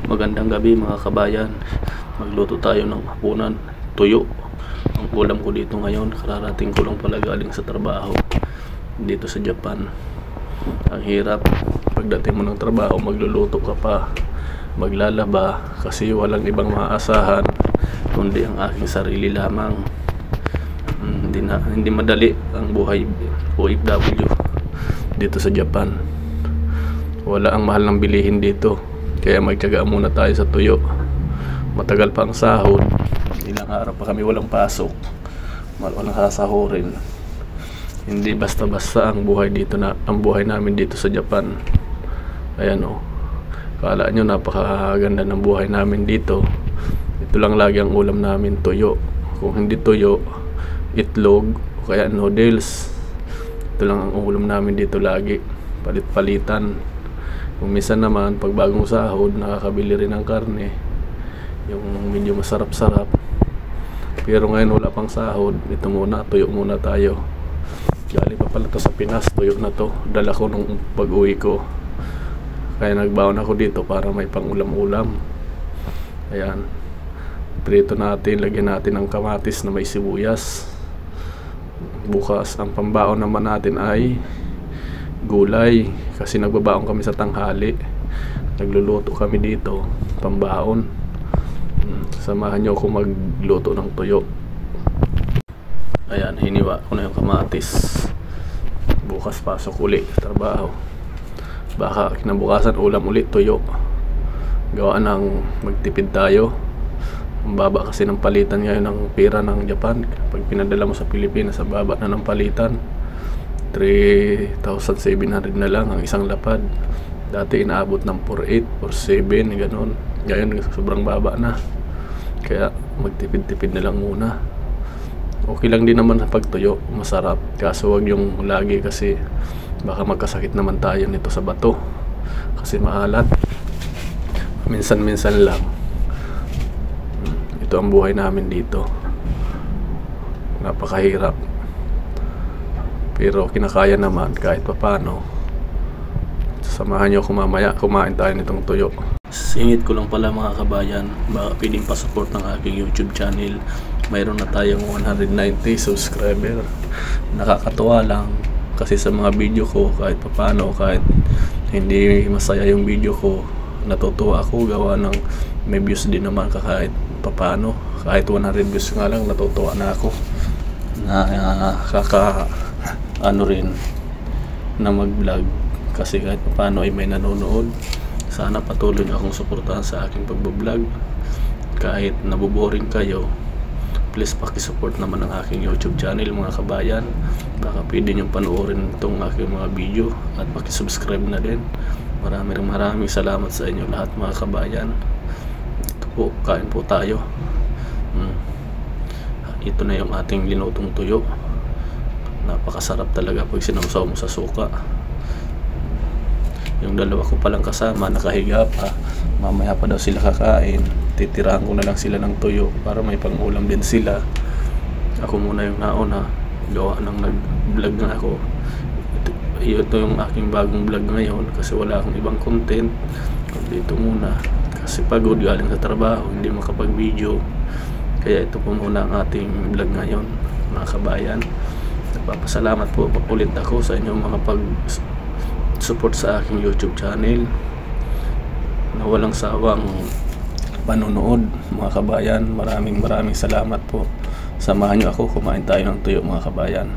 Magandang gabi mga kabayan. Magluto tayo ng hapunan. Tuyo ang ulam ko dito ngayon. Kararating ko lang pala galing sa trabaho dito sa Japan. Ang hirap pagdating mo ng trabaho, magluluto ka pa, maglalaba, kasi walang ibang maaasahan kundi ang aking sarili lamang. Hindi madali ang buhay OFW dito sa Japan. Wala ang mahal ng bilihin dito, kaya magtiyaga muna tayo sa tuyo. Matagal pa ang sahod, ilang araw pa kami walang pasok, walang sasahurin. Hindi basta-basta ang buhay dito, ang buhay namin dito sa Japan. Ayan o, kala nyo napakaganda ng buhay namin dito. Ito lang lagi ang ulam namin, tuyo. Kung hindi tuyo, itlog o kaya noodles. Ito lang ang ulam namin dito lagi, palit-palitan. Kung minsan naman, pag bagong sahod, nakakabili rin ng karne, yung medyo masarap-sarap. Pero ngayon wala pang sahod, ito muna, tuyo muna tayo. Galing pa pala to sa Pinas, tuyo na to. Dala ko nung pag-uwi ko, kaya nagbaon ako dito para may pang ulam-ulam. Ayan, prito natin, lagyan natin ng kamatis na may sibuyas. Bukas ang pambaon naman natin ay gulay, kasi nagbabaon kami sa tanghali. Nagluluto kami dito, pambaon. Samahan nyo ako magluto ng tuyo. Ayan, hiniwa ko na yung kamatis. Bukas pasok uli trabaho, baka kinabukasan ulam ulit tuyo. Gawa ng magtipid tayo. Ang baba kasi ng palitan ngayon ng pera ng Japan. Pag pinadala mo sa Pilipinas, sa baba na ng palitan, 3,700 na lang ang isang lapad. Dati inaabot ng 4,800, 4,700, gano'n. Ngayon sobrang baba na, kaya magtipid-tipid na lang muna. Okay lang din naman sa pagtuyo, masarap, kaso wag yung lagi, kasi baka magkasakit naman tayo nito sa bato kasi maalat. Minsan-minsan lang. Ito ang buhay namin dito, napakahirap, pero kinakaya naman kahit papano. Samahan nyo ako mamaya, kumain tayo nitong tuyo. Singit ko lang pala mga kabayan, baka pwedeng pa-support ng aking YouTube channel. Mayroon na tayong 190 subscriber. Nakakatuwa lang, kasi sa mga video ko, kahit papano, kahit hindi masaya yung video ko, natutuwa ako. Gawa ng may views din naman kahit papano. Kahit 100 views nga lang, natutuwa na ako. Ano rin na mag-vlog, kasi kahit paano ay may nanonood. Sana patuloy niyo akong suportahan sa aking pagbablog. Kahit nabuboring kayo, please pakisupport naman ang aking YouTube channel mga kabayan. Baka pwede nyo panoorin itong aking mga video, at pakisubscribe na din. Maraming salamat sa inyo lahat mga kabayan. Ito po, kain po tayo. Ito na yung ating linutong tuyo. Napakasarap talaga pag sinawsaw mo sa suka. Yung dalawa ko palang kasama nakahiga pa, mamaya pa daw sila kakain. Titirahan ko na lang sila ng tuyo para may pangulam din sila. Ako muna yung nauna, gawa ng nag-vlog na ako. Ito yung aking bagong vlog ngayon, kasi wala akong ibang content. Dito muna, kasi pagod galing sa trabaho, hindi makapag-video. Kaya ito po muna ang ating vlog ngayon mga kabayan. Nagpapasalamat po ulit ako sa inyong mga pag-support sa aking YouTube channel, na walang sawang panonood mga kabayan. Maraming salamat po. Samahan nyo ako, kumain tayo ng tuyo mga kabayan.